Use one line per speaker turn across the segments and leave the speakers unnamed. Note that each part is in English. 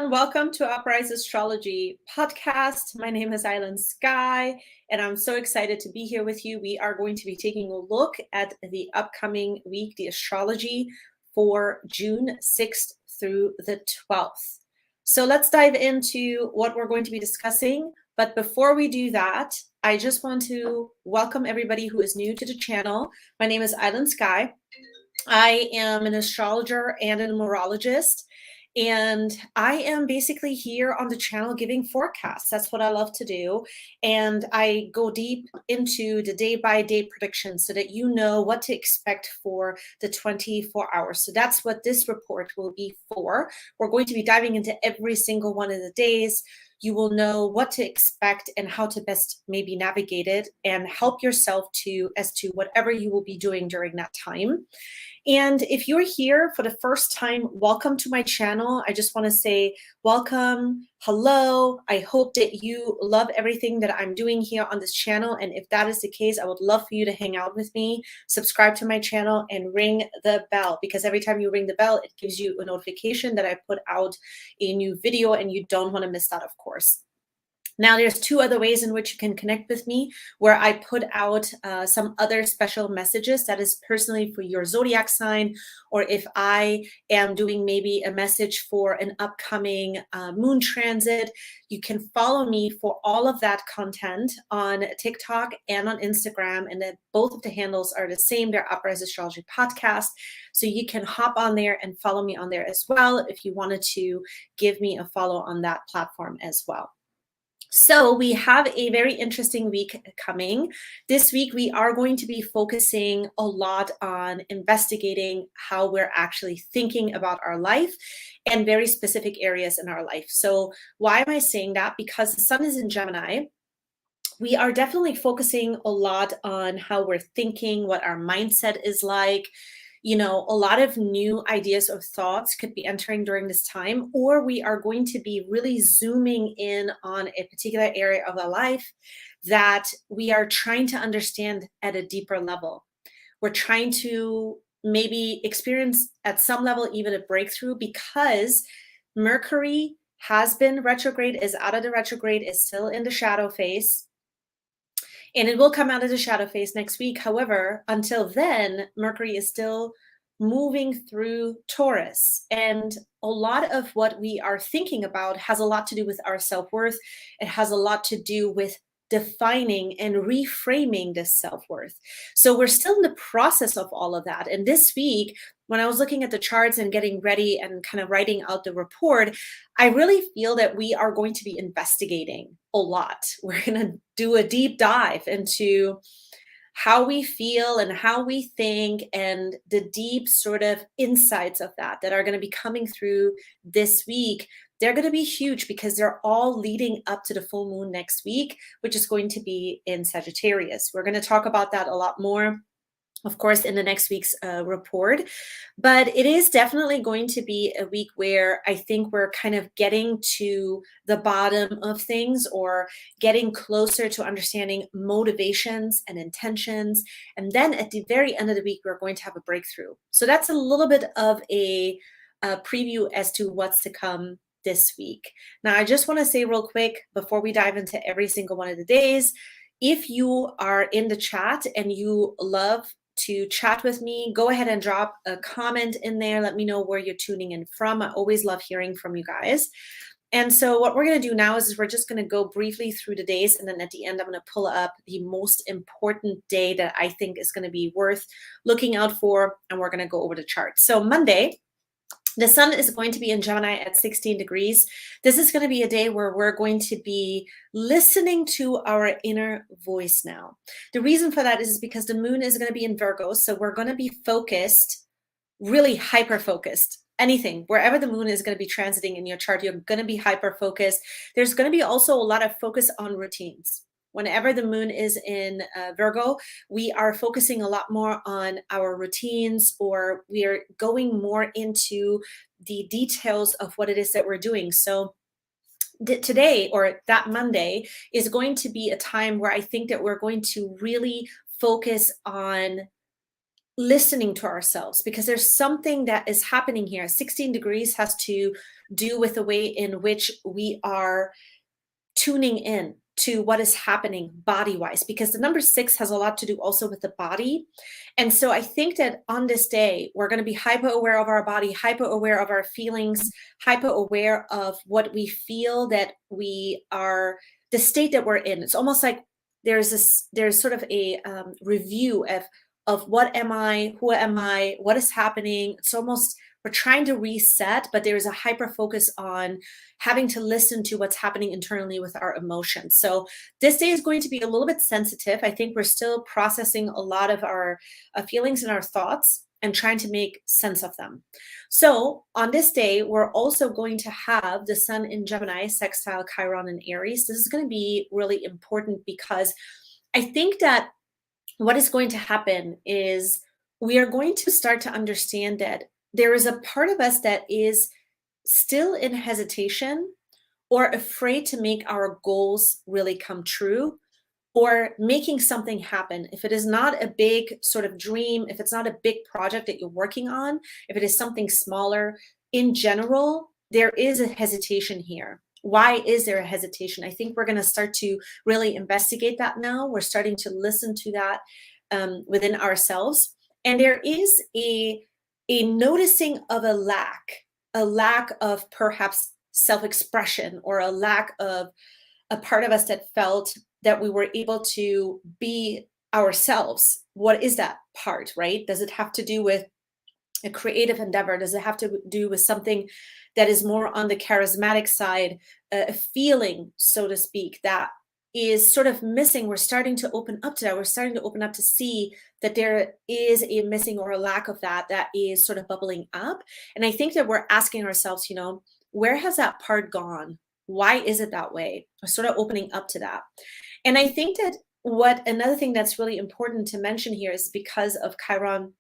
everyone. Welcome to Uprise Astrology Podcast. My name is Aylin Sky, and I'm so excited to be here with you. We are going to be taking a look at the upcoming week, the astrology for June 6th through the 12th. So let's dive into what we're going to be discussing. But before we do that, I just want to welcome everybody who is new to the channel. My name is Aylin Sky. I am an astrologer and a numerologist. And I am basically here on the channel giving forecasts. That's what I love to do. And I go deep into the day-by-day predictions so that you know what to expect for the 24 hours. So that's what this report will be for. We're going to be diving into every single one of the days. You will know what to expect and how to best maybe navigate it and help yourself as to whatever you will be doing during that time. And if you're here for the first time, welcome to my channel. I just want to say welcome, hello. I hope that you love everything that I'm doing here on this channel. And if that is the case, I would love for you to hang out with me, subscribe to my channel, and ring the bell, because every time you ring the bell, it gives you a notification that I put out a new video and you don't want to miss that, of course. Now, there's two other ways in which you can connect with me, where I put out some other special messages that is personally for your zodiac sign, or if I am doing maybe a message for an upcoming moon transit. You can follow me for all of that content on TikTok and on Instagram, and then both of the handles are the same. They're Uprise Astrology Podcast. So you can hop on there and follow me on there as well if you wanted to give me a follow on that platform as well. So we have a very interesting week coming. This week, we are going to be focusing a lot on investigating how we're actually thinking about our life and very specific areas in our life. So why am I saying that? Because the sun is in Gemini. We are definitely focusing a lot on how we're thinking, what our mindset is like. You know, a lot of new ideas or thoughts could be entering during this time, or we are going to be really zooming in on a particular area of our life that we are trying to understand at a deeper level. We're trying to maybe experience at some level even a breakthrough, because Mercury has been retrograde, is out of the retrograde, is still in the shadow phase. And it will come out of the shadow phase next week. However, until then, Mercury is still moving through Taurus. And a lot of what we are thinking about has a lot to do with our self-worth. It has a lot to do with defining and reframing this self-worth. So we're still in the process of all of that. And this week, when I was looking at the charts and getting ready and kind of writing out the report, I really feel that we are going to be investigating a lot. We're going to do a deep dive into how we feel and how we think, and the deep sort of insights of that are going to be coming through this week. They're going to be huge because they're all leading up to the full moon next week, which is going to be in Sagittarius. We're going to talk about that a lot more, of course, in the next week's report. But it is definitely going to be a week where I think we're kind of getting to the bottom of things, or getting closer to understanding motivations and intentions. And then at the very end of the week, we're going to have a breakthrough. So that's a little bit of a preview as to what's to come this week. Now, I just want to say real quick before we dive into every single one of the days, if you are in the chat and you love to chat with me, go ahead and drop a comment in there. Let me know where you're tuning in from. I always love hearing from you guys. And so what we're going to do now is we're just going to go briefly through the days. And then at the end, I'm going to pull up the most important day that I think is going to be worth looking out for. And we're going to go over the chart. So Monday, the sun is going to be in Gemini at 16 degrees. This is going to be a day where we're going to be listening to our inner voice now. The reason for that is because the moon is going to be in Virgo. So we're going to be focused, really hyper-focused. Anything, wherever the moon is going to be transiting in your chart, you're going to be hyper-focused. There's going to be also a lot of focus on routines. Whenever the moon is in Virgo, we are focusing a lot more on our routines, or we are going more into the details of what it is that we're doing. So today, or that Monday, is going to be a time where I think that we're going to really focus on listening to ourselves, because there's something that is happening here. 16 degrees has to do with the way in which we are tuning in to what is happening body-wise, because the number 6 has a lot to do also with the body. And so I think that on this day, we're going to be hyper aware of our body, hyper aware of our feelings, hyper aware of what we feel that we are, the state that we're in. It's almost like there's sort of a review of what am I, who am I, what is happening. It's almost, we're trying to reset, but there's a hyper focus on having to listen to what's happening internally with our emotions. So this day is going to be a little bit sensitive. I think we're still processing a lot of our feelings and our thoughts and trying to make sense of them. So on this day, we're also going to have the Sun in Gemini, sextile Chiron in Aries. This is going to be really important because I think that what is going to happen is we are going to start to understand that there is a part of us that is still in hesitation or afraid to make our goals really come true, or making something happen. If it is not a big sort of dream, if it's not a big project that you're working on, if it is something smaller, in general, there is a hesitation here. Why is there a hesitation? I think we're going to start to really investigate that now. We're starting to listen to that within ourselves. And there is a noticing of a lack of perhaps self-expression, or a lack of a part of us that felt that we were able to be ourselves. What is that part, right? Does it have to do with a creative endeavor? Does it have to do with something that is more on the charismatic side, a feeling, so to speak, that is sort of missing? We're starting to open up to that. We're starting to open up to see that there is a missing or a lack of that is sort of bubbling up. And I think that we're asking ourselves, where has that part gone? Why is it that way? We're sort of opening up to that. And I think that another thing that's really important to mention here is, because of Chiron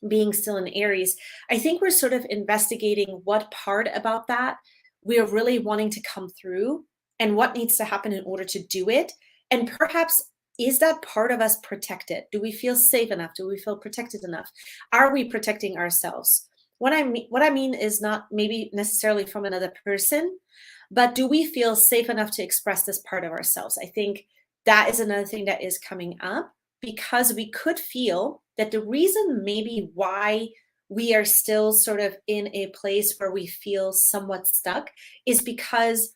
being still in Aries, I think we're sort of investigating what part about that we're really wanting to come through and what needs to happen in order to do it. And perhaps, is that part of us protected? Do we feel safe enough? Do we feel protected enough? Are we protecting ourselves? What I mean is not maybe necessarily from another person, but do we feel safe enough to express this part of ourselves? I think that is another thing that is coming up, because we could feel that the reason maybe why we are still sort of in a place where we feel somewhat stuck is because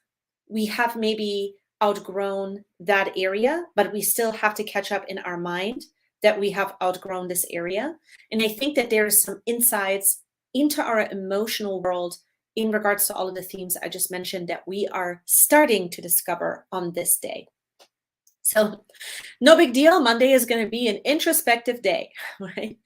we have maybe outgrown that area, but we still have to catch up in our mind that we have outgrown this area. And I think that there's some insights into our emotional world in regards to all of the themes I just mentioned that we are starting to discover on this day. So no big deal. Monday is going to be an introspective day, right?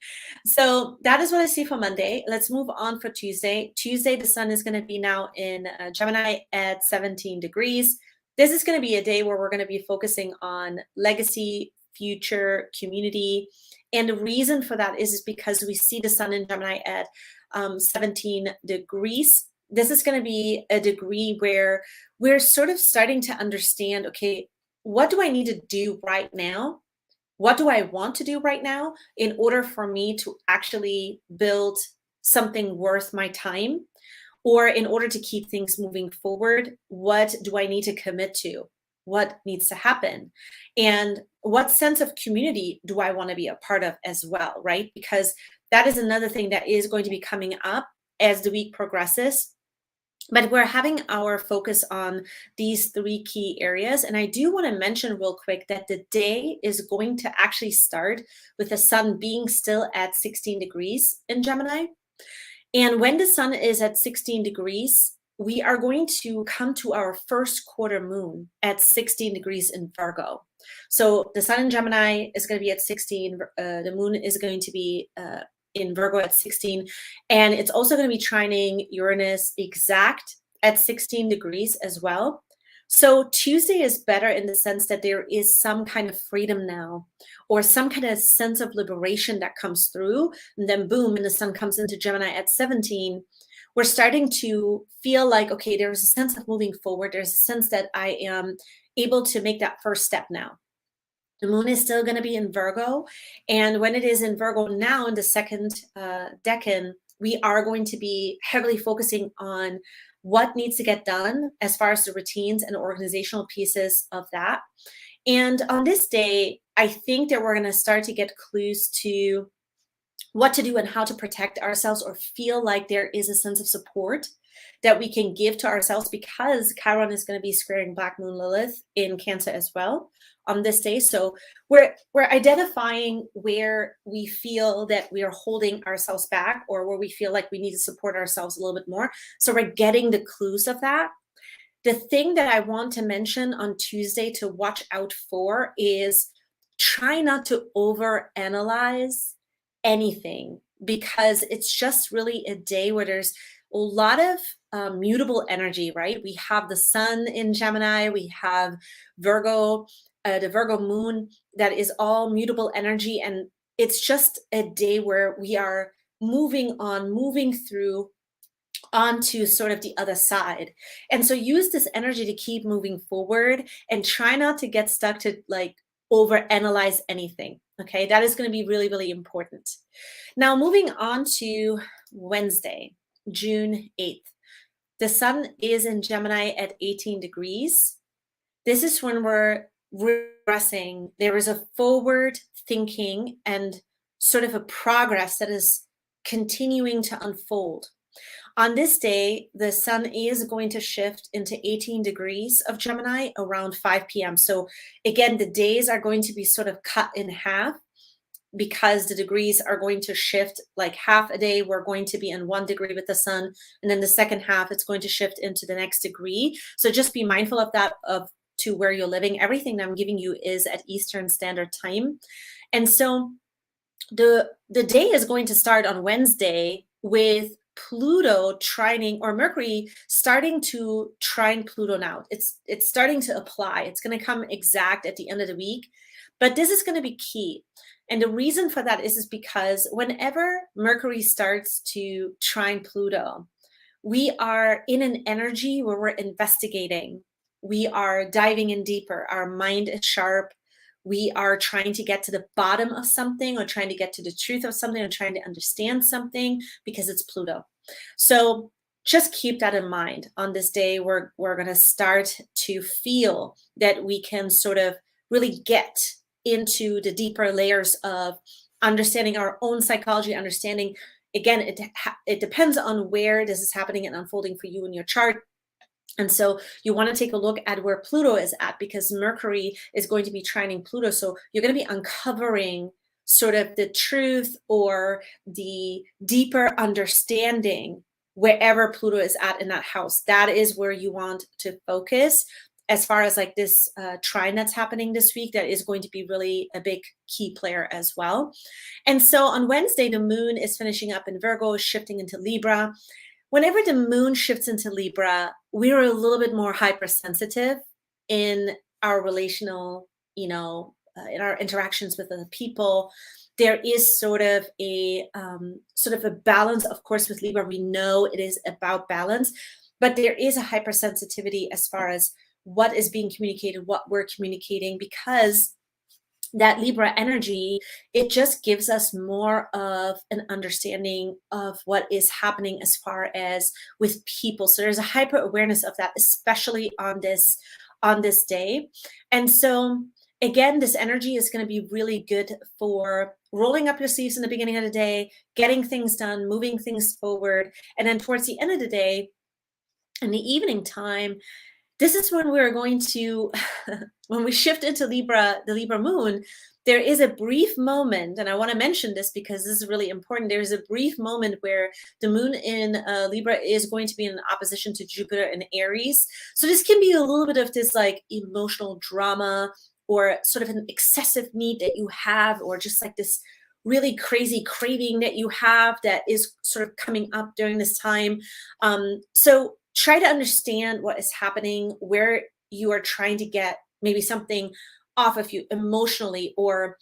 So that is what I see for Monday. Let's move on for Tuesday. Tuesday, the sun is going to be now in Gemini at 17 degrees. This is going to be a day where we're going to be focusing on legacy, future, community. And the reason for that is because we see the sun in Gemini at 17 degrees. This is going to be a degree where we're sort of starting to understand, okay, what do I need to do right now? What do I want to do right now in order for me to actually build something worth my time? Or in order to keep things moving forward, what do I need to commit to? What needs to happen? And what sense of community do I want to be a part of as well, right? Because that is another thing that is going to be coming up as the week progresses. But we're having our focus on these 3 key areas. And I do want to mention real quick that the day is going to actually start with the sun being still at 16 degrees in Gemini. And when the sun is at 16 degrees, we are going to come to our first quarter moon at 16 degrees in Virgo. So the sun in Gemini is going to be at 16. The moon is going to be in Virgo at 16. And it's also going to be trining Uranus exact at 16 degrees as well. So Tuesday is better in the sense that there is some kind of freedom now, or some kind of sense of liberation that comes through. And then boom, and the sun comes into Gemini at 17. We're starting to feel like, okay, there's a sense of moving forward. There's a sense that I am able to make that first step now. The moon is still going to be in Virgo. And when it is in Virgo now in the second decan, we are going to be heavily focusing on what needs to get done as far as the routines and organizational pieces of that. And on this day, I think that we're going to start to get clues to what to do and how to protect ourselves, or feel like there is a sense of support that we can give to ourselves, because Chiron is going to be squaring Black Moon Lilith in Cancer as well on this day. So we're identifying where we feel that we are holding ourselves back, or where we feel like we need to support ourselves a little bit more. So we're getting the clues of that. The thing that I want to mention on Tuesday to watch out for is try not to overanalyze anything, because it's just really a day where there's a lot of mutable energy, right? We have the sun in Gemini, we have Virgo, the Virgo moon, that is all mutable energy. And it's just a day where we are moving through onto sort of the other side. And so use this energy to keep moving forward, and try not to get stuck to like overanalyze anything. Okay, that is going to be really, really important. Now, moving on to Wednesday, June 8th. The sun is in Gemini at 18 degrees. This is when we're regressing. There is a forward thinking and sort of a progress that is continuing to unfold. On this day, the sun is going to shift into 18 degrees of Gemini around 5 p.m. So again, the days are going to be sort of cut in half, because the degrees are going to shift. Like half a day, we're going to be in 1 degree with the sun, and then the second half, it's going to shift into the next degree. So just be mindful of that, to where you're living. Everything that I'm giving you is at Eastern Standard Time. And so the day is going to start on Wednesday with Pluto trining, or Mercury starting to trine Pluto now. It's starting to apply. It's going to come exact at the end of the week, but this is going to be key. And the reason for that is because whenever Mercury starts to trine Pluto, we are in an energy where we're investigating. We are diving in deeper. Our mind is sharp. We are trying to get to the bottom of something, or trying to get to the truth of something, or trying to understand something, because it's Pluto. So just keep that in mind. On this day, we're going to start to feel that we can sort of really get into the deeper layers of understanding our own psychology, understanding, again, it depends on where this is happening and unfolding for you in your chart. And so you want to take a look at where Pluto is at, because Mercury is going to be trining Pluto. So you're going to be uncovering sort of the truth, or the deeper understanding wherever Pluto is at in that house. That is where you want to focus. As far as like this trine that's happening this week, that is going to be really a big key player as well. And so on Wednesday, the moon is finishing up in Virgo, shifting into Libra. Whenever the moon shifts into Libra, we're a little bit more hypersensitive in our relational, in our interactions with other people. There is sort of a balance, of course, with Libra. We know it is about balance, but there is a hypersensitivity as far as what is being communicated, what we're communicating, because that Libra energy, it just gives us more of an understanding of what is happening as far as with people. So there's a hyper awareness of that, especially on this day. And so again, this energy is going to be really good for rolling up your sleeves in the beginning of the day, getting things done, moving things forward. And then towards the end of the day, in the evening time, this is when we're going to, when we shift into Libra, the Libra moon, there is a brief moment, and I want to mention this because this is really important. There is a brief moment where the moon in Libra is going to be in opposition to Jupiter in Aries. So this can be a little bit of this like emotional drama, or sort of an excessive need that you have, or just like this really crazy craving that you have that is sort of coming up during this time. So try to understand what is happening, where you are trying to get maybe something off of you emotionally, or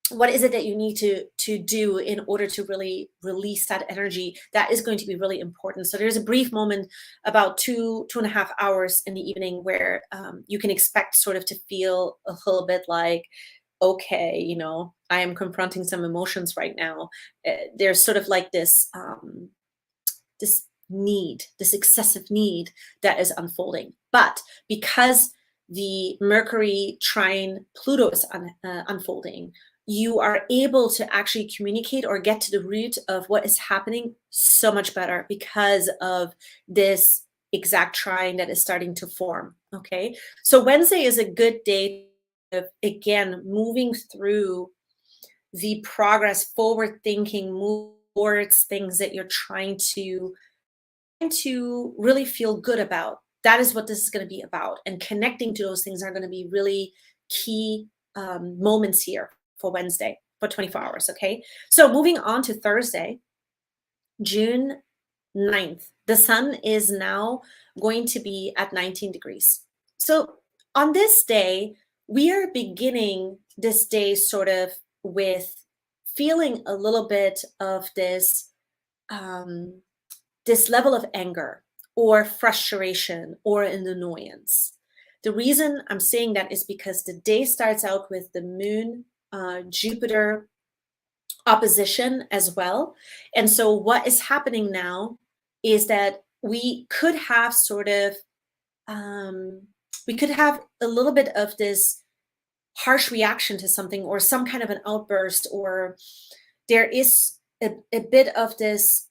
what is it that you need to do in order to really release that energy. That is going to be really important. So there's a brief moment, about 2.5 hours in the evening, where you can expect sort of to feel a little bit like, okay, I am confronting some emotions right now. There's sort of like this need, this excessive need that is unfolding. But because the Mercury trine Pluto is unfolding, you are able to actually communicate or get to the root of what is happening so much better because of this exact trine that is starting to form. Okay, so Wednesday is a good day of, again, moving through the progress, forward thinking, move towards things that you're trying to really feel good about. That is what this is going to be about. And connecting to those things are going to be really key moments here for Wednesday, for 24 hours. Okay. So moving on to Thursday, June 9th, the sun is now going to be at 19 degrees. So on this day, we are beginning this day sort of with feeling a little bit of this this level of anger or frustration or an annoyance. The reason I'm saying that is because the day starts out with the moon Jupiter opposition as well. And so what is happening now is that we could have sort of we could have a little bit of this harsh reaction to something or some kind of an outburst, or there is a bit of this,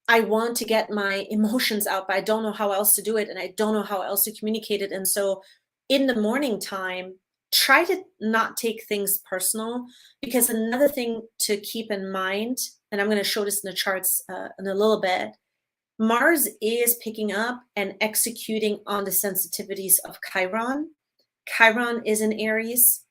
I want to get my emotions out, but I don't know how else to do it, and I don't know how else to communicate it. And so in the morning time, try to not take things personal, because another thing to keep in mind, and I'm going to show this in the charts in a little bit, Mars is picking up and executing on the sensitivities of Chiron. Chiron is in Aries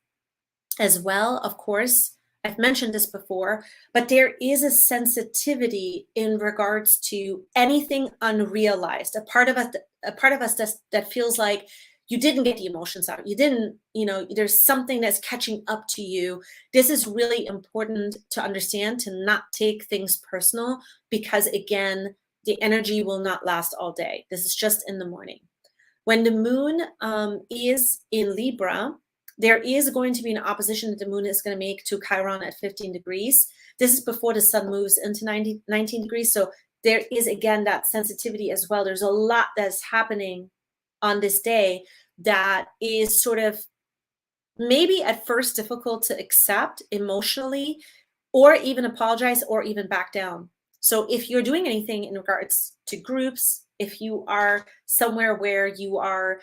as well, of course. I've mentioned this before, but there is a sensitivity in regards to anything unrealized. A part of us that feels like you didn't get the emotions out. You didn't, there's something that's catching up to you. This is really important to understand, to not take things personal, because again, the energy will not last all day. This is just in the morning. When the moon is in Libra, there is going to be an opposition that the moon is going to make to Chiron at 15 degrees. This is before the sun moves into 19 degrees. So there is, again, that sensitivity as well. There's a lot that's happening on this day that is sort of maybe at first difficult to accept emotionally, or even apologize, or even back down. So if you're doing anything in regards to groups, if you are somewhere where you are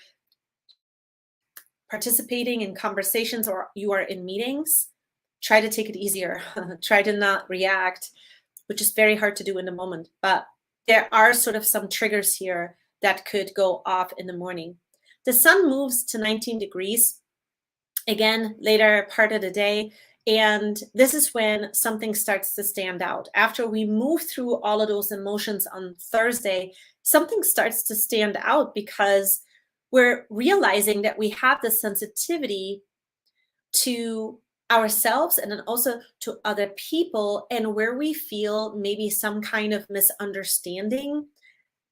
participating in conversations or you are in meetings, try to take it easier. Try to not react, which is very hard to do in the moment. But there are sort of some triggers here that could go off in the morning. The sun moves to 19 degrees, again, later part of the day. And this is when something starts to stand out. After we move through all of those emotions on Thursday, something starts to stand out because we're realizing that we have the sensitivity to ourselves and then also to other people, and where we feel maybe some kind of misunderstanding.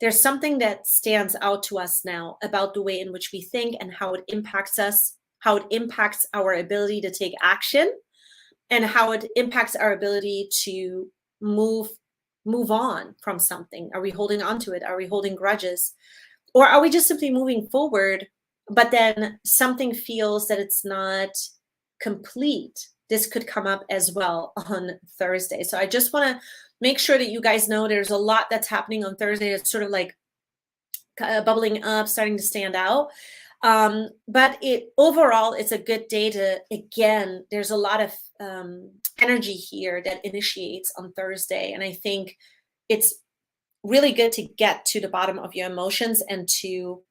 There's something that stands out to us now about the way in which we think and how it impacts us, how it impacts our ability to take action, and how it impacts our ability to move on from something. Are we holding on to it? Are we holding grudges? Or are we just simply moving forward, but then something feels that it's not complete? This could come up as well on Thursday. So I just want to make sure that you guys know there's a lot that's happening on Thursday. It's sort of like bubbling up, starting to stand out. But overall, it's a good day to, again, there's a lot of energy here that initiates on Thursday. And I think it's really good to get to the bottom of your emotions and to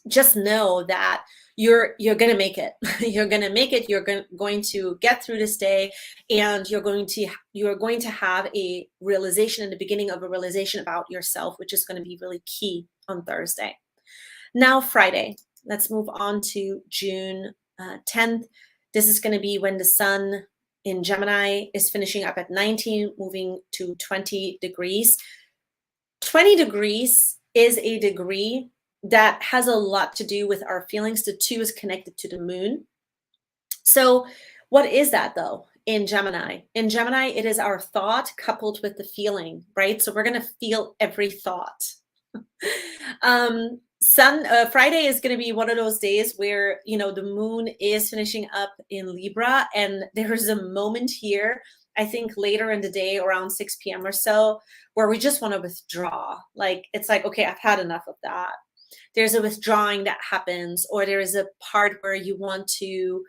just know that you're going to make it. You're going to make it. You're going to get through this day, and you're going to have a realization in the beginning of a realization about yourself, which is going to be really key on Thursday. Now, Friday, let's move on to June 10th. This is going to be when the sun in Gemini is finishing up at 19, moving to 20 degrees. 20 degrees is a degree that has a lot to do with our feelings. The 2 is connected to the moon. So what is that though? in Gemini. In Gemini, it is our thought coupled with the feeling, right? So we're going to feel every thought. Friday is going to be one of those days where, the moon is finishing up in Libra, and there is a moment here, I think later in the day around 6 p.m. or so, where we just want to withdraw. Like, it's like, okay, I've had enough of that. There's a withdrawing that happens, or there is a part where you want to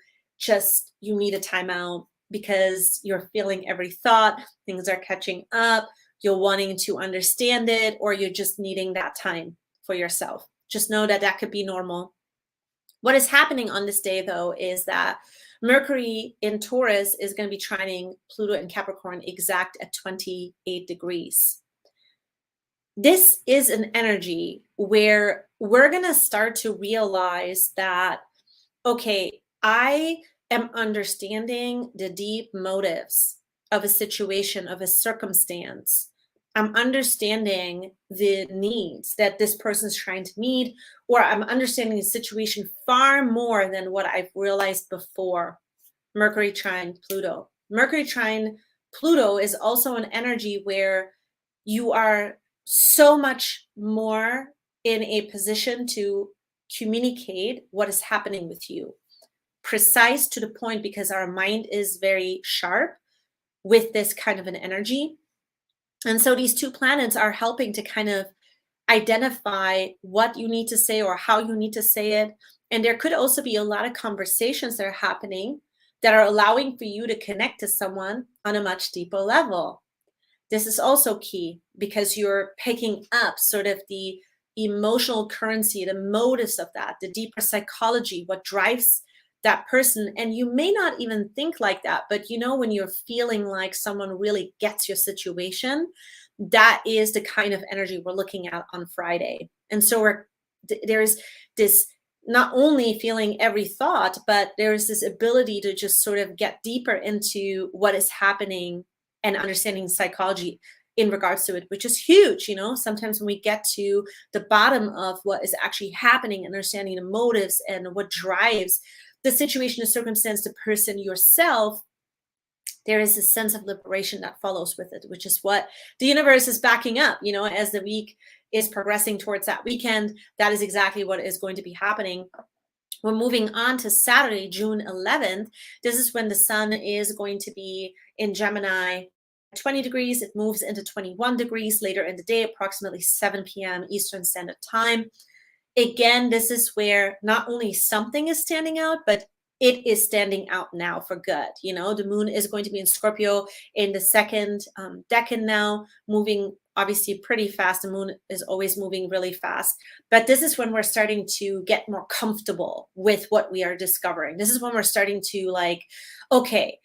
you need a timeout because you're feeling every thought, things are catching up, you're wanting to understand it, or you're just needing that time for yourself. Just know that that could be normal. What is happening on this day, though, is that Mercury in Taurus is going to be trining Pluto in Capricorn exact at 28 degrees. This is an energy where we're going to start to realize that, okay, I am understanding the deep motives of a situation, of a circumstance. I'm understanding the needs that this person's trying to meet, or I'm understanding the situation far more than what I've realized before. Mercury trine Pluto. Mercury trine Pluto is also an energy where you are so much more in a position to communicate what is happening with you. Precise to the point, because our mind is very sharp with this kind of an energy. And so these two planets are helping to kind of identify what you need to say or how you need to say it. And there could also be a lot of conversations that are happening that are allowing for you to connect to someone on a much deeper level. This is also key because you're picking up sort of the emotional currency, the motives of that, the deeper psychology, what drives that person. And you may not even think like that, but when you're feeling like someone really gets your situation, that is the kind of energy we're looking at on Friday. And so there's this not only feeling every thought, but there's this ability to just sort of get deeper into what is happening and understanding psychology in regards to it, which is huge. Sometimes when we get to the bottom of what is actually happening, understanding the motives and what drives the situation, the circumstance, the person, yourself, there is a sense of liberation that follows with it, which is what the universe is backing up. As the week is progressing towards that weekend, that is exactly what is going to be happening. We're moving on to Saturday, June 11th. This is when the sun is going to be in Gemini 20 degrees. It moves into 21 degrees later in the day, approximately 7 p.m. Eastern Standard Time. Again, this is where not only something is standing out, but it is standing out now for good. The moon is going to be in Scorpio in the second decan now, moving obviously pretty fast. The moon is always moving really fast. But this is when we're starting to get more comfortable with what we are discovering. This is when we're starting to okay,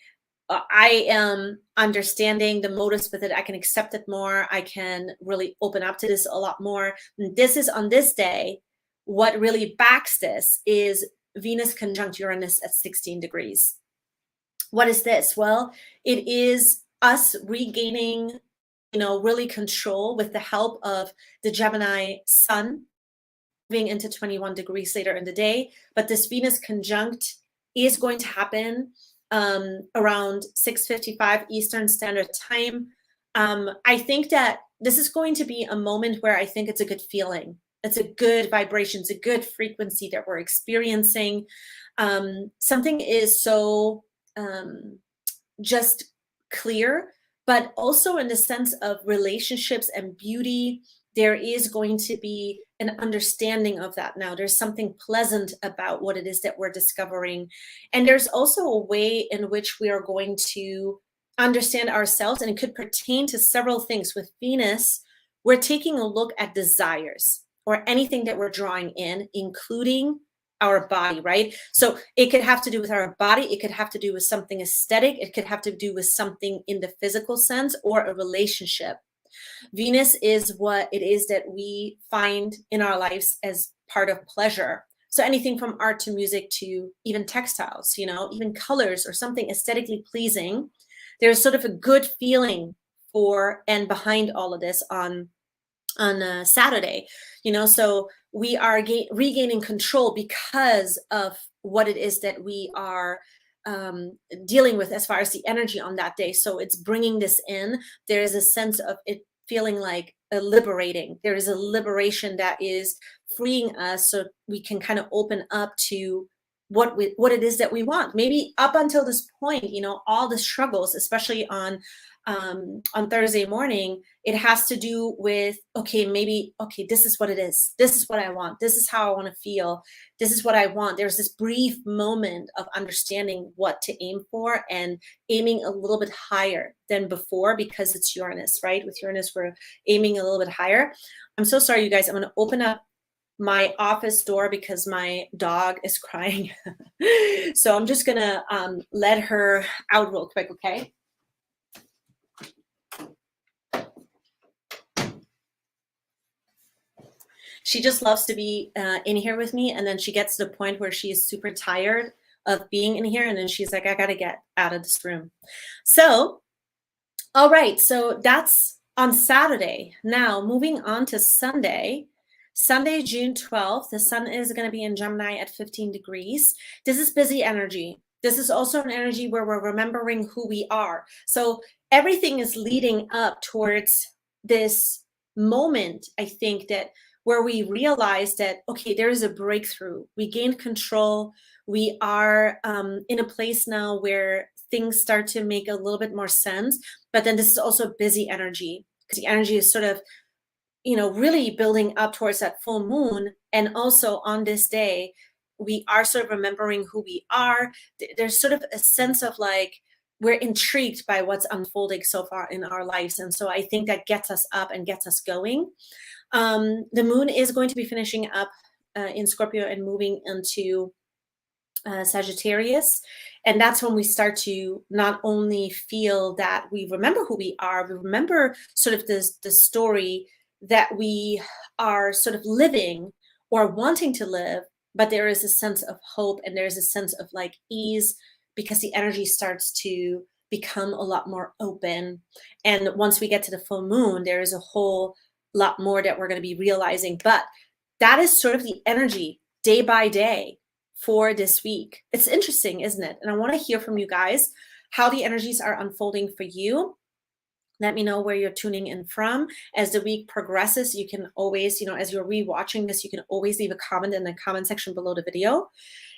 I am understanding the motives with it. I can accept it more. I can really open up to this a lot more. And this is on this day. What really backs this is Venus conjunct Uranus at 16 degrees. What is this? Well, it is us regaining, really control with the help of the Gemini sun moving into 21 degrees later in the day. But this Venus conjunct is going to happen around 6:55 Eastern Standard Time. I think that this is going to be a moment where I think it's a good feeling. It's a good vibration. It's a good frequency that we're experiencing. Something is so just clear, but also in the sense of relationships and beauty, there is going to be an understanding of that now. There's something pleasant about what it is that we're discovering. And there's also a way in which we are going to understand ourselves, and it could pertain to several things. With Venus, we're taking a look at desires or anything that we're drawing in, including our body, right? So it could have to do with our body. It could have to do with something aesthetic. It could have to do with something in the physical sense or a relationship. Venus is what it is that we find in our lives as part of pleasure. So anything from art to music to even textiles, even colors or something aesthetically pleasing. There's sort of a good feeling for and behind all of this on Saturday, so we are regaining control because of what it is that we are dealing with as far as the energy on that day. So it's bringing this in. There is a sense of it feeling like liberating. There is a liberation that is freeing us so we can kind of open up to what it is that we want. Maybe up until this point, all the struggles, especially on Thursday morning, it has to do with, okay, this is what it is. This is what I want. This is how I want to feel. This is what I want. There's this brief moment of understanding what to aim for and aiming a little bit higher than before because it's Uranus, right? With Uranus, we're aiming a little bit higher. I'm so sorry, you guys. I'm going to open up my office door because my dog is crying. So I'm just going to let her out real quick, okay? She just loves to be in here with me, and then she gets to the point where she is super tired of being in here, and then she's like, I gotta get out of this room. So, all right, so that's on Saturday. Now, moving on to Sunday, June 12th, the sun is going to be in Gemini at 15 degrees. This is busy energy. This is also an energy where we're remembering who we are. So everything is leading up towards this moment, I think, that where we realize that, okay, there is a breakthrough. We gained control. We are in a place now where things start to make a little bit more sense. But then this is also busy energy, because the energy is sort of, really building up towards that full moon. And also on this day, we are sort of remembering who we are. There's sort of a sense of like, we're intrigued by what's unfolding so far in our lives. And so I think that gets us up and gets us going. The moon is going to be finishing up in Scorpio and moving into Sagittarius. And that's when we start to not only feel that we remember who we are, we remember sort of the story that we are sort of living or wanting to live, but there is a sense of hope and there's a sense of like ease because the energy starts to become a lot more open. And once we get to the full moon, there is a whole lot more that we're going to be realizing. But that is sort of the energy day by day for this week. It's interesting, isn't it? And I want to hear from you guys how the energies are unfolding for you. Let me know where you're tuning in from. As the week progresses, you can always, as you're rewatching this, you can always leave a comment in the comment section below the video.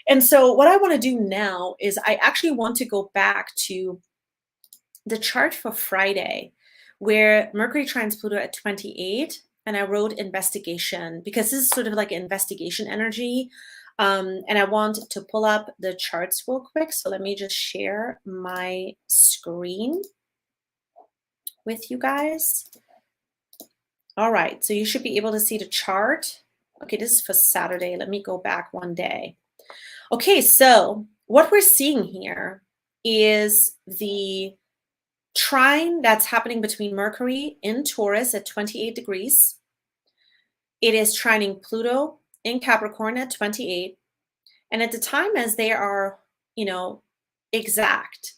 And so what I want to do now is I actually want to go back to the chart for Friday, where Mercury trines Pluto at 28, and I wrote investigation because this is sort of like an investigation energy. And I want to pull up the charts real quick. So let me just share my screen with you guys. All right, so you should be able to see the chart. Okay, this is for Saturday. Let me go back one day. Okay, so what we're seeing here is the trine that's happening between Mercury in Taurus at 28 degrees. It is trining Pluto in Capricorn at 28. And at the time as they are, exact,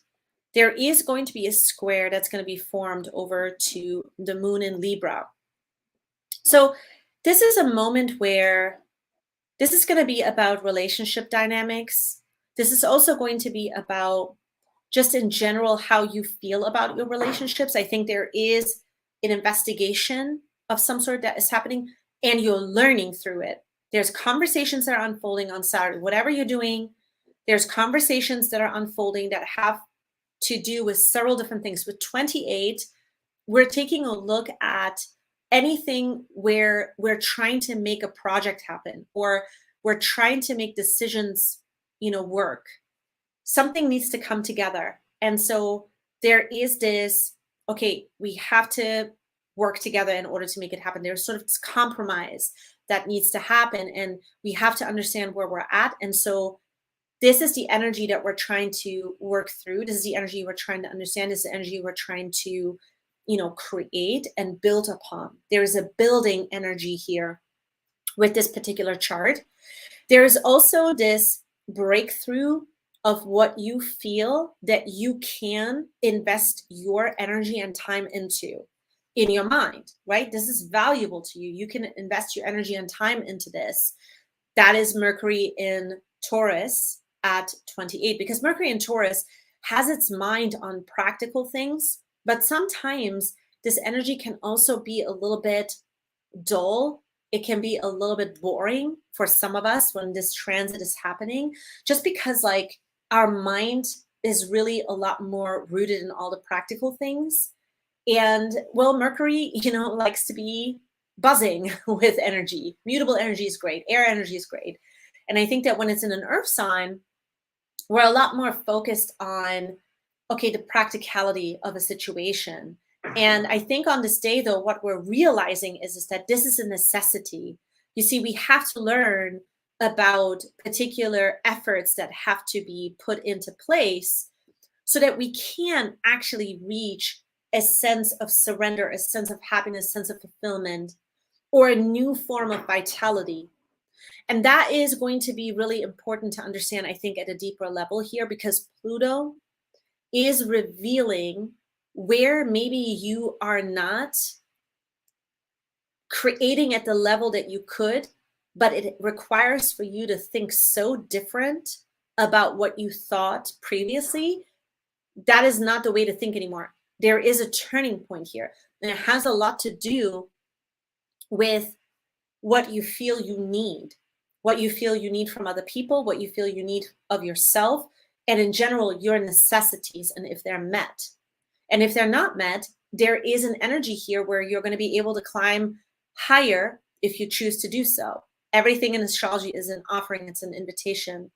there is going to be a square that's going to be formed over to the moon in Libra. So this is a moment where this is going to be about relationship dynamics. This is also going to be about just in general how you feel about your relationships. I think there is an investigation of some sort that is happening and you're learning through it. There's conversations that are unfolding on Saturday. Whatever you're doing, there's conversations that are unfolding that have to do with several different things. With 28, we're taking a look at anything where we're trying to make a project happen or we're trying to make decisions, work. Something needs to come together. And so there is this, okay, we have to work together in order to make it happen. There's sort of this compromise that needs to happen and we have to understand where we're at. And so this is the energy that we're trying to work through. This is the energy we're trying to understand. This is the energy we're trying to, create and build upon. There is a building energy here with this particular chart. There is also this breakthrough of what you feel that you can invest your energy and time into in your mind, right? This is valuable to you. You can invest your energy and time into this. That is Mercury in Taurus at 28, because Mercury in Taurus has its mind on practical things, but sometimes this energy can also be a little bit dull. It can be a little bit boring for some of us when this transit is happening, just because like our mind is really a lot more rooted in all the practical things. And well, Mercury, likes to be buzzing with energy. Mutable energy is great. Air energy is great. And I think that when it's in an earth sign, we're a lot more focused on, okay, the practicality of a situation. And I think on this day, though, what we're realizing is that this is a necessity. You see, we have to learn about particular efforts that have to be put into place so that we can actually reach a sense of surrender, a sense of happiness, a sense of fulfillment, or a new form of vitality. And that is going to be really important to understand, I think, at a deeper level here, because Pluto is revealing where maybe you are not creating at the level that you could, but it requires for you to think so different about what you thought previously. That is not the way to think anymore. There is a turning point here, and it has a lot to do with what you feel you need, what you feel you need from other people, what you feel you need of yourself, and in general, your necessities, and if they're met. And if they're not met, there is an energy here where you're going to be able to climb higher if you choose to do so. Everything in astrology is an offering, it's an invitation.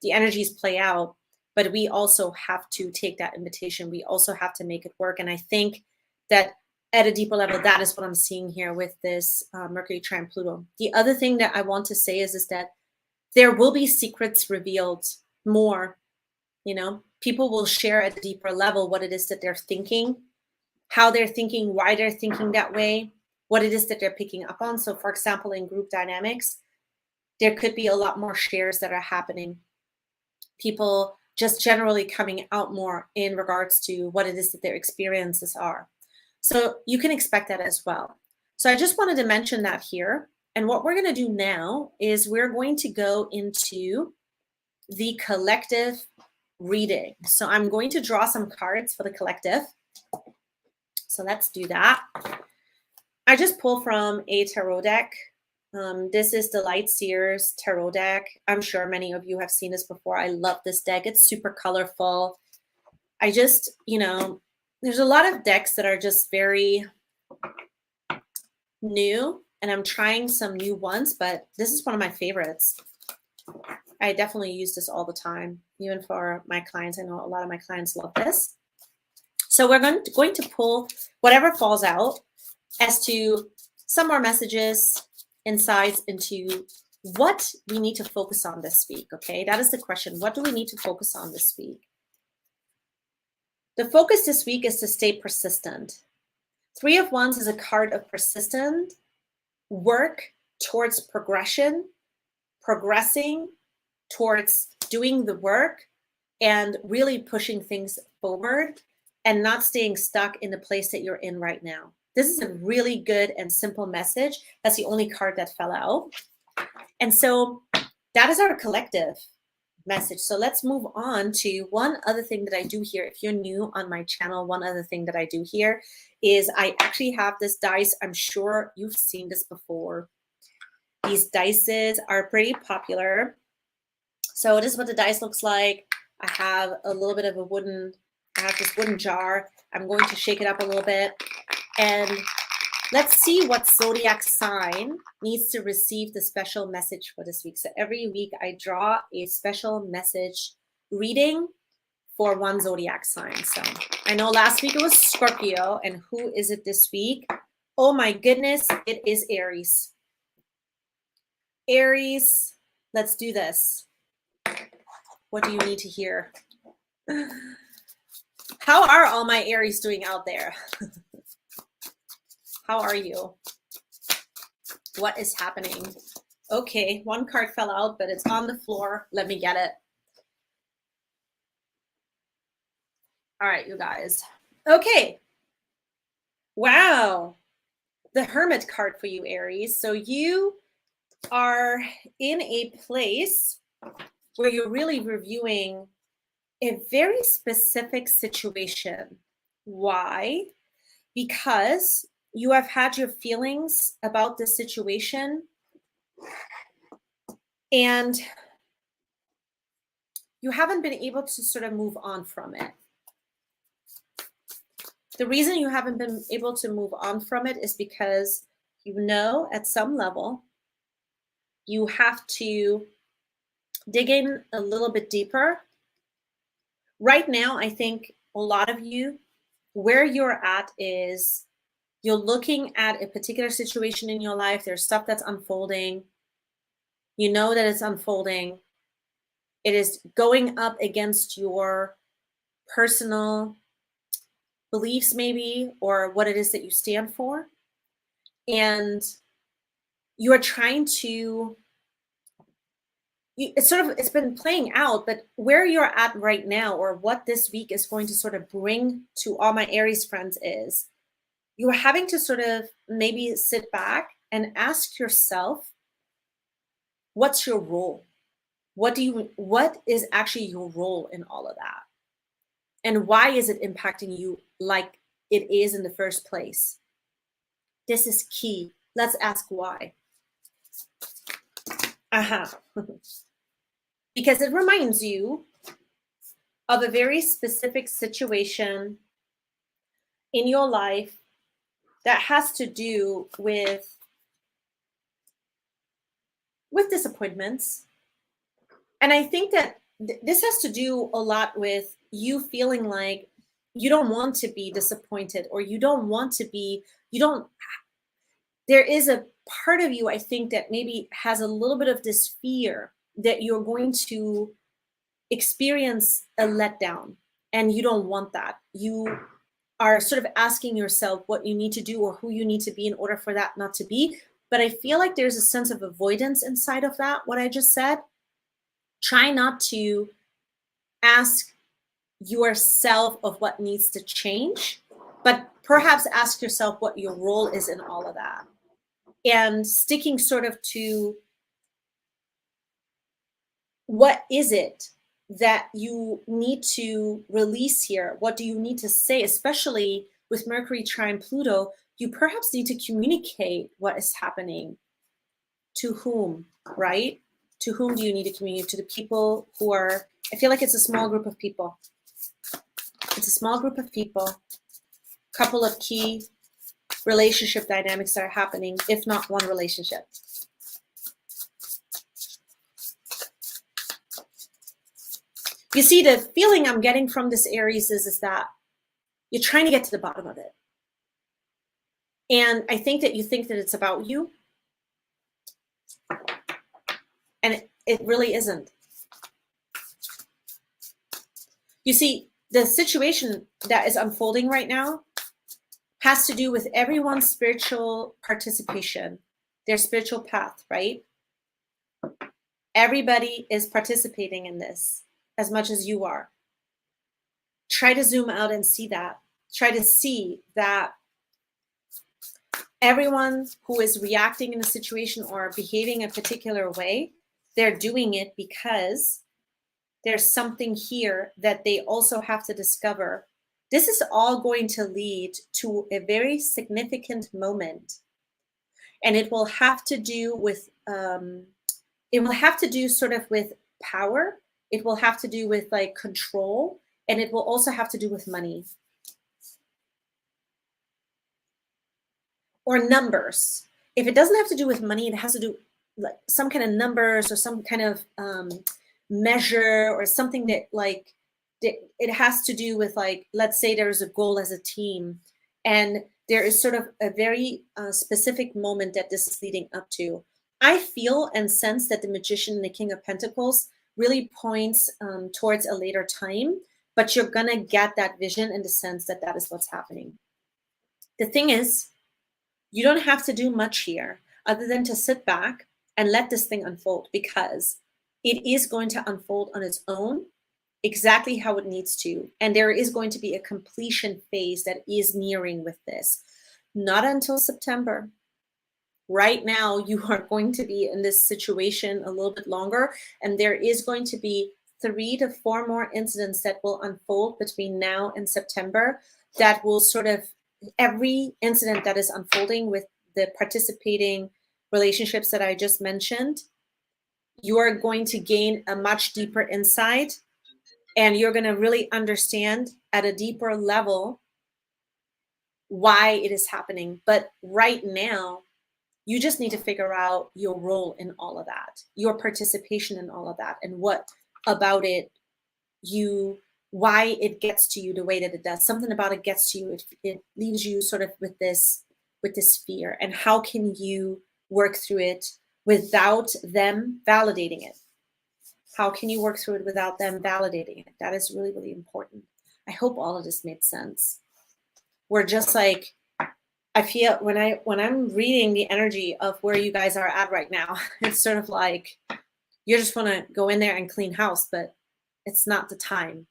The energies play out, but we also have to take that invitation. We also have to make it work. And I think that at a deeper level, that is what I'm seeing here with this Mercury trine Pluto. The other thing that I want to say is that there will be secrets revealed more. People will share at a deeper level what it is that they're thinking, how they're thinking, why they're thinking that way, what it is that they're picking up on. So for example, in group dynamics, there could be a lot more shares that are happening. People just generally coming out more in regards to what it is that their experiences are. So you can expect that as well. So I just wanted to mention that here. And what we're going to do now is we're going to go into the collective reading. So I'm going to draw some cards for the collective. So let's do that. I just pulled from a tarot deck. This is the Light Seers tarot deck. I'm sure many of you have seen this before. I love this deck. It's super colorful. I just, there's a lot of decks that are just very new, and I'm trying some new ones, but this is one of my favorites. I definitely use this all the time, even for my clients. I know a lot of my clients love this. So we're going to pull whatever falls out as to some more messages, insights into what we need to focus on this week, okay? That is the question. What do we need to focus on this week? The focus this week is to stay persistent. 3 of Wands is a card of persistent work towards progression, progressing towards doing the work and really pushing things forward and not staying stuck in the place that you're in right now. This is a really good and simple message. That's the only card that fell out. And so that is our collective message. So let's move on to one other thing that I do here. If you're new on my channel, one other thing that I do here is I actually have this dice. I'm sure you've seen this before. These dices are pretty popular. So this is what the dice looks like. I have a little bit of I have this wooden jar. I'm going to shake it up a little bit. And let's see what zodiac sign needs to receive the special message for this week. So every week I draw a special message reading for one zodiac sign. So I know last week it was Scorpio, and who is it this week? Oh my goodness, it is Aries. Aries, let's do this. What do you need to hear? How are all my Aries doing out there? How are you? What is happening? Okay, one card fell out, but it's on the floor. Let me get it. All right, you guys. Okay. Wow. The Hermit card for you, Aries. So you are in a place where you're really reviewing a very specific situation. Why? Because you have had your feelings about the situation and you haven't been able to sort of move on from it. The reason you haven't been able to move on from it is because you know at some level you have to dig in a little bit deeper. Right now, I think a lot of you, where you're at is you're looking at a particular situation in your life. There's stuff that's unfolding. You know that it's unfolding. It is going up against your personal beliefs, maybe, or what it is that you stand for. And you are trying to, it's been playing out, but where you're at right now, or what this week is going to sort of bring to all my Aries friends is you're having to sort of maybe sit back and ask yourself, what's your role? What is actually your role in all of that? And why is it impacting you like it is in the first place? This is key. Let's ask why. Because it reminds you of a very specific situation in your life that has to do with disappointments. And I think that this has to do a lot with you feeling like you don't want to be disappointed, or there is a part of you, I think, that maybe has a little bit of this fear that you're going to experience a letdown, and you don't want that. You are sort of asking yourself what you need to do or who you need to be in order for that not to be. But I feel like there's a sense of avoidance inside of that, what I just said. Try not to ask yourself of what needs to change, but perhaps ask yourself what your role is in all of that. And sticking sort of to what is it that you need to release here? What do you need to say? Especially with Mercury trine Pluto, you perhaps need to communicate what is happening. To whom, right? To whom do you need to communicate? To the people who are, I feel like it's a small group of people. It's a small group of people, couple of key relationship dynamics that are happening, if not one relationship. You see, the feeling I'm getting from this Aries is that you're trying to get to the bottom of it. And I think that you think that it's about you. And it really isn't. You see, the situation that is unfolding right now has to do with everyone's spiritual participation, their spiritual path, right? Everybody is participating in this as much as you are. Try to zoom out and see that. Try to see that everyone who is reacting in a situation or behaving a particular way, they're doing it because there's something here that they also have to discover. This is all going to lead to a very significant moment. And it will have to do with, sort of with power. It will have to do with like control. And it will also have to do with money. Or numbers. If it doesn't have to do with money, it has to do like some kind of numbers or some kind of measure or something that like it has to do with, like, let's say there's a goal as a team and there is sort of a very specific moment that this is leading up to. I feel and sense that the Magician and the King of Pentacles really points towards a later time, but you're gonna get that vision in the sense that that is what's happening. The thing is, you don't have to do much here other than to sit back and let this thing unfold, because it is going to unfold on its own exactly how it needs to. And there is going to be a completion phase that is nearing with this. Not until September. Right now, you are going to be in this situation a little bit longer, and there is going to be 3 to 4 more incidents that will unfold between now and September that will sort of, every incident that is unfolding with the participating relationships that I just mentioned, you are going to gain a much deeper insight, and you're going to really understand at a deeper level why it is happening. But right now, you just need to figure out your role in all of that, your participation in all of that, and what about it why it gets to you the way that it does. Something about it gets to you. It leaves you sort of with this fear. And how can you work through it without them validating it? How can you work through it without them validating it? That is really, really important. I hope all of this made sense. We're just like, I feel when I'm reading the energy of where you guys are at right now, it's sort of like you just want to go in there and clean house, but it's not the time.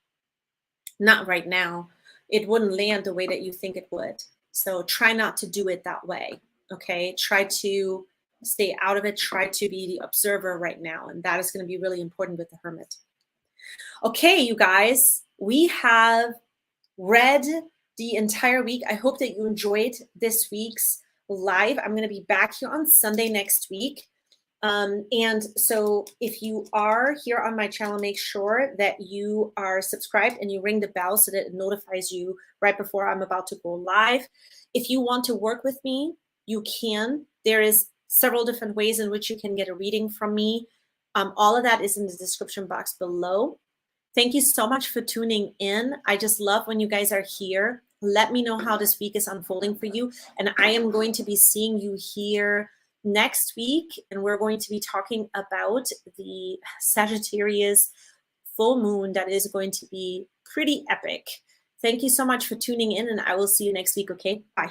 Not right now. It wouldn't land the way that you think it would. So try not to do it that way. Okay. Try to stay out of it. Try to be the observer right now. And that is going to be really important with the Hermit. Okay, you guys, we have read the entire week. I hope that you enjoyed this week's live. I'm going to be back here on Sunday next week. And so if you are here on my channel, make sure that you are subscribed and you ring the bell so that it notifies you right before I'm about to go live. If you want to work with me, you can. There is several different ways in which you can get a reading from me. All of that is in the description box below. Thank you so much for tuning in. I just love when you guys are here. Let me know how this week is unfolding for you. And I am going to be seeing you here next week. And we're going to be talking about the Sagittarius full moon that is going to be pretty epic. Thank you so much for tuning in, and I will see you next week. Okay, bye.